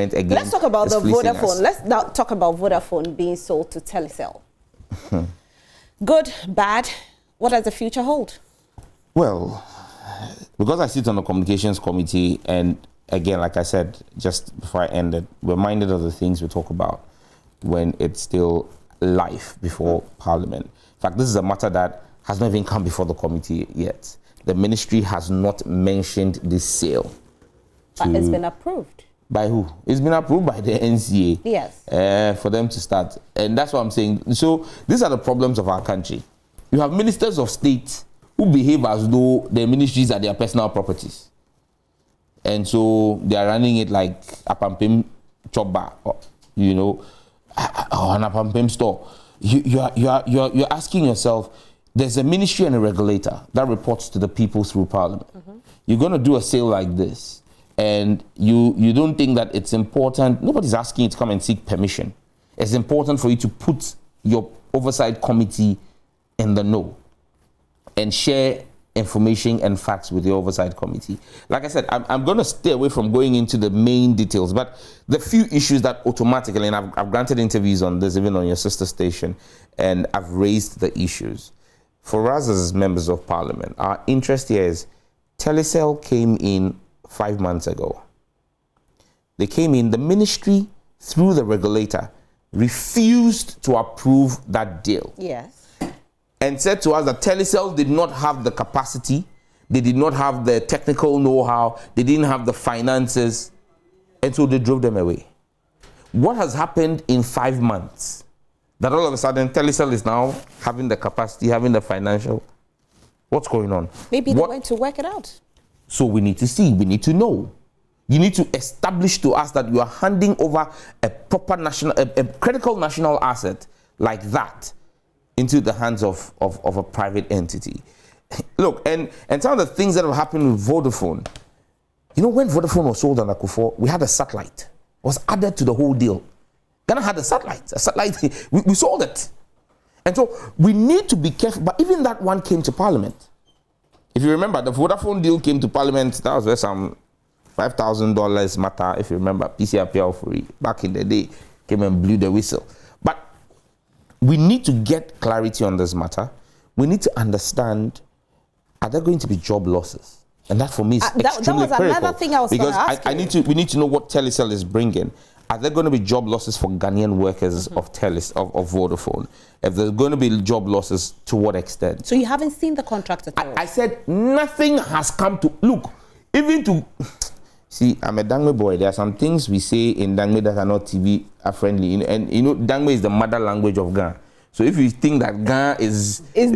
again. Let's talk about the Vodafone. Let's now talk about Vodafone being sold to Telecel. Good, bad. What does the future hold? Well, because I sit on the communications committee, and again, like I said just before I ended, we're minded of the things we talk about when it's still live before Parliament. In fact, this is a matter that has not even come before the committee yet. The ministry has not mentioned this sale. But it's been approved. By who? It's been approved by the NCA. Yes. For them to start. And that's what I'm saying. So these are the problems of our country. You have ministers of state who behave as though their ministries are their personal properties. And so they are running it like a Pampim chop bar, you know, or an Pampim store. You're asking yourself, there's a ministry and a regulator that reports to the people through Parliament. You're going to do a sale like this, and you don't think that it's important. Nobody's asking you to come and seek permission. It's important for you to put your oversight committee in the know and share information and facts with the oversight committee. Like I said, I'm going to stay away from going into the main details, but the few issues that automatically, and I've granted interviews on this, even on your sister station, and I've raised the issues. For us as members of Parliament, our interest here is Telecel came in 5 months ago. They came in, the ministry, through the regulator, refused to approve that deal. Yes. And said to us that Telecel did not have the capacity, they did not have the technical know-how, they didn't have the finances, and so they drove them away. What has happened in 5 months? That all of a sudden Telecel is now having the capacity, having the financial. What's going on? Maybe they went to work it out. So we need to see, we need to know. You need to establish to us that you are handing over a proper national, a critical national asset like that into the hands of a private entity. Look, and some of the things that have happened with Vodafone, you know, when Vodafone was sold on Akufo, we had a satellite. It was added to the whole deal. Ghana had a satellite. We sold it. And so we need to be careful. But even that one came to Parliament. If you remember, the Vodafone deal came to Parliament. That was where some $5,000 matter, if you remember, PCRPL free back in the day, came and blew the whistle. But we need to get clarity on this matter. We need to understand, are there going to be job losses? And that for me is extremely critical. Another thing I was going to ask you. We need to know what Telecel is bringing. Are there going to be job losses for Ghanaian workers of Vodafone? If there's going to be job losses, to what extent? So you haven't seen the contract at all? I said nothing has come to... Look, even to... See, I'm a Dangme boy. There are some things we say in Dangme that are not TV friendly. And you know, Dangme is the mother language of Ghana. So if you think that Ghana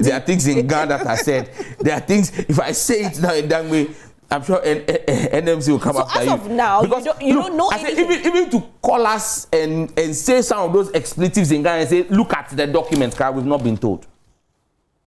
there are things in Ghana that I said, there are things, if I say it now in Dangme, I'm sure NMC will come after you. So as of now, because, you don't know I anything. said, even to call us and say some of those expletives in Ghana and say, look at the documents, we've not been told.